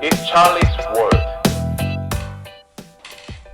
It's Charlie's World.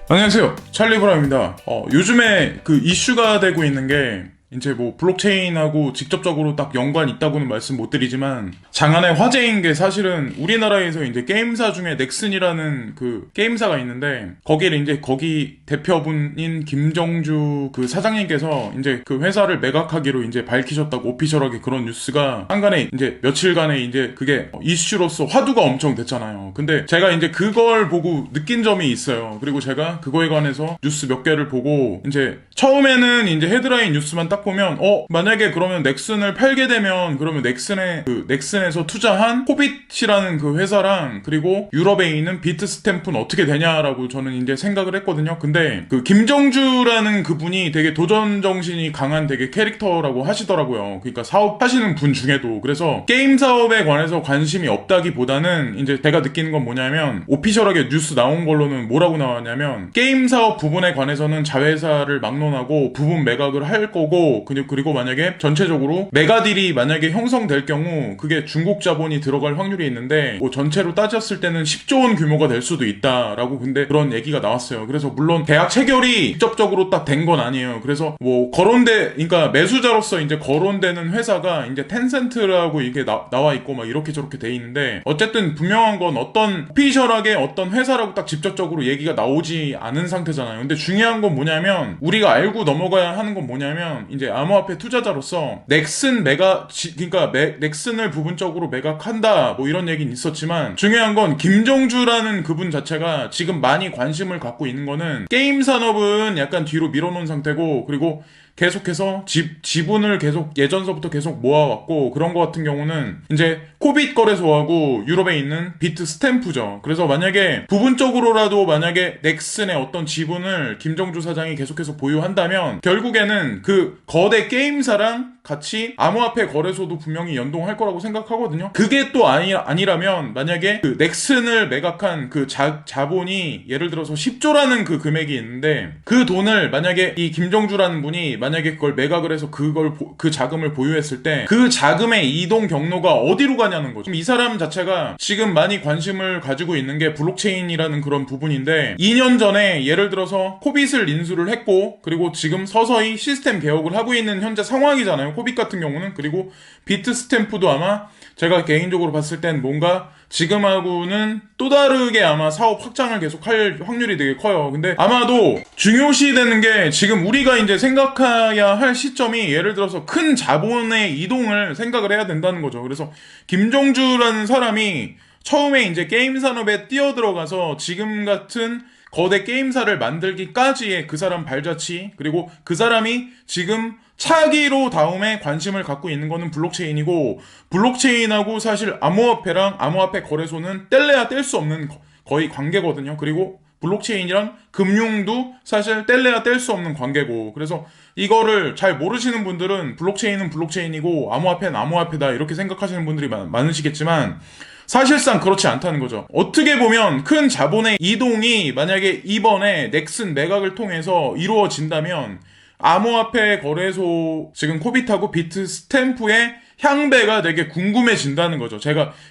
안녕하세요, 찰리브라입니다. 요즘에 그 이슈가 되고 있는 게 이제 뭐 블록체인하고 직접적으로 딱 연관 있다고는 말씀 못 드리지만 장안의 화제인 게 사실은 우리나라에서 이제 게임사 중에 넥슨이라는 그 게임사가 있는데 거기를 이제 거기 대표분인 김정주 그 사장님께서 이제 그 회사를 매각하기로 이제 밝히셨다고 오피셜하게 그런 뉴스가 한간에 이제 며칠간에 이제 그게 이슈로서 화두가 엄청 됐잖아요. 근데 제가 이제 그걸 보고 느낀 점이 있어요. 그리고 제가 그거에 관해서 뉴스 몇 개를 보고 이제 처음에는 이제 헤드라인 뉴스만 딱 보면 만약에 그러면 넥슨을 팔게 되면 그러면 넥슨에서 투자한 호빗이라는 그 회사랑 그리고 유럽에 있는 비트스탬프는 어떻게 되냐라고 저는 이제 생각을 했거든요. 근데 그 김정주라는 그분이 되게 도전 정신이 강한 되게 캐릭터라고 하시더라고요. 그러니까 사업하시는 분 중에도. 그래서 게임 사업에 관해서 관심이 없다기보다는 이제 제가 느끼는 건 뭐냐면 오피셜하게 뉴스 나온 걸로는 뭐라고 나왔냐면 게임 사업 부분에 관해서는 자회사를 막론하고 부분 매각을 할 거고 그리고 만약에 전체적으로 메가딜이 만약에 형성될 경우 그게 중국 자본이 들어갈 확률이 있는데 뭐 전체로 따졌을 때는 10조 원 규모가 될 수도 있다라고 근데 그런 얘기가 나왔어요. 그래서 물론 계약 체결이 직접적으로 딱 된 건 아니에요. 그래서 뭐 그러니까 매수자로서 이제 거론되는 회사가 이제 텐센트라고 이게 나와 있고 막 이렇게 저렇게 돼 있는데 어쨌든 분명한 건 어떤 오피셜하게 어떤 회사라고 딱 직접적으로 얘기가 나오지 않은 상태잖아요. 근데 중요한 건 뭐냐면 우리가 알고 넘어가야 하는 건 뭐냐면 이제 암호화폐 투자자로서 그러니까 넥슨을 부분적으로 매각한다 뭐 이런 얘기는 있었지만 중요한 건 김정주라는 그분 자체가 지금 많이 관심을 갖고 있는 거는 게임 산업은 약간 뒤로 밀어놓은 상태고 그리고 계속해서 지분을 계속 예전서부터 계속 모아왔고 그런 거 같은 경우는 이제 코빗 거래소하고 유럽에 있는 비트 스탬프죠. 그래서 만약에 부분적으로라도 만약에 넥슨의 어떤 지분을 김정주 사장이 계속해서 보유한다면 결국에는 그 거대 게임사랑 같이 암호화폐 거래소도 분명히 연동할 거라고 생각하거든요. 그게 또 아니라면 만약에 그 넥슨을 매각한 그 자본이 예를 들어서 10조라는 그 금액이 있는데 그 돈을 만약에 이 김정주라는 분이 만약에 그걸 매각을 해서 그 자금을 보유했을 때 그 자금의 이동 경로가 어디로 가냐는 거죠. 이 사람 자체가 지금 많이 관심을 가지고 있는 게 블록체인이라는 그런 부분인데 2년 전에 예를 들어서 코빗을 인수를 했고 그리고 지금 서서히 시스템 개혁을 하고 있는 현재 상황이잖아요. 코빗 같은 경우는. 그리고 비트스탬프도 아마 제가 개인적으로 봤을 땐 뭔가 지금하고는 또 다르게 아마 사업 확장을 계속 할 확률이 되게 커요. 근데 아마도 중요시 되는 게 지금 우리가 이제 생각해야 할 시점이 예를 들어서 큰 자본의 이동을 생각을 해야 된다는 거죠. 그래서 김정주라는 사람이 처음에 이제 게임 산업에 뛰어들어가서 지금 같은 거대 게임사를 만들기까지의 그 사람 발자취 그리고 그 사람이 지금 차기로 다음에 관심을 갖고 있는 거는 블록체인이고 블록체인하고 사실 암호화폐랑 암호화폐 거래소는 뗄래야 뗄 수 없는 거의 관계거든요. 그리고 블록체인이랑 금융도 사실 뗄래야 뗄 수 없는 관계고 그래서 이거를 잘 모르시는 분들은 블록체인은 블록체인이고 암호화폐는 암호화폐다 이렇게 생각하시는 분들이 많으시겠지만 사실상 그렇지 않다는 거죠. 어떻게 보면 큰 자본의 이동이 만약에 이번에 넥슨 매각을 통해서 이루어진다면 암호화폐 거래소 지금 코빗하고 비트 스탬프의 향배가 되게 궁금해진다는 거죠.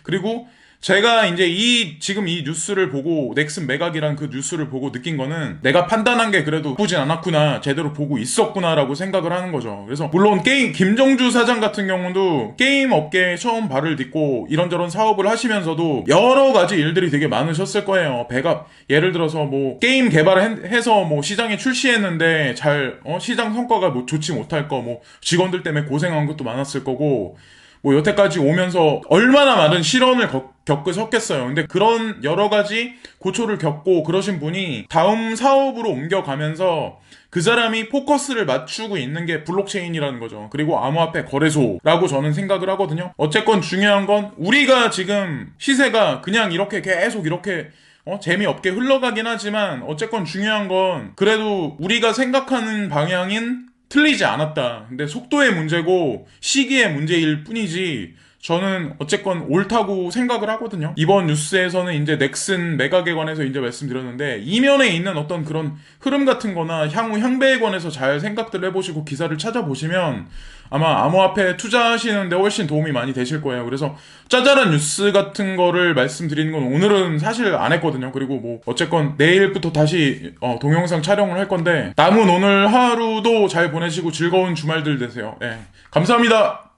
그리고 제가 이제 지금 이 뉴스를 보고 넥슨 매각이란 그 뉴스를 보고 느낀 거는 내가 판단한 게 그래도 나쁘진 않았구나 제대로 보고 있었구나라고 생각을 하는 거죠. 그래서 물론 김정주 사장 같은 경우도 게임 업계에 처음 발을 딛고 이런저런 사업을 하시면서도 여러 가지 일들이 되게 많으셨을 거예요. 예를 들어서 뭐 게임 개발을 해서 뭐 시장에 출시했는데 시장 성과가 뭐 좋지 못할 거 뭐 직원들 때문에 고생한 것도 많았을 거고 뭐 여태까지 오면서 얼마나 많은 실언을 겪으셨겠어요. 근데 그런 여러 가지 고초를 겪고 그러신 분이 다음 사업으로 옮겨가면서 그 사람이 포커스를 맞추고 있는 게 블록체인이라는 거죠. 그리고 암호화폐 거래소라고 저는 생각을 하거든요. 어쨌건 중요한 건 우리가 지금 시세가 그냥 이렇게 계속 이렇게 재미없게 흘러가긴 하지만 어쨌건 중요한 건 그래도 우리가 생각하는 방향인 틀리지 않았다. 근데 속도의 문제고 시기의 문제일 뿐이지 저는 어쨌건 옳다고 생각을 하거든요. 이번 뉴스에서는 이제 넥슨 매각에 관해서 이제 말씀드렸는데, 이면에 있는 어떤 그런 흐름 같은 거나 향후 향배에 관해서 잘 생각들 해보시고 기사를 찾아보시면 아마 암호화폐 투자하시는데 훨씬 도움이 많이 되실 거예요. 그래서 짜잘한 뉴스 같은 거를 말씀드리는 건 오늘은 사실 안 했거든요. 그리고 뭐 어쨌건 내일부터 다시 동영상 촬영을 할 건데, 남은 오늘 하루도 잘 보내시고 즐거운 주말들 되세요. 예. 감사합니다.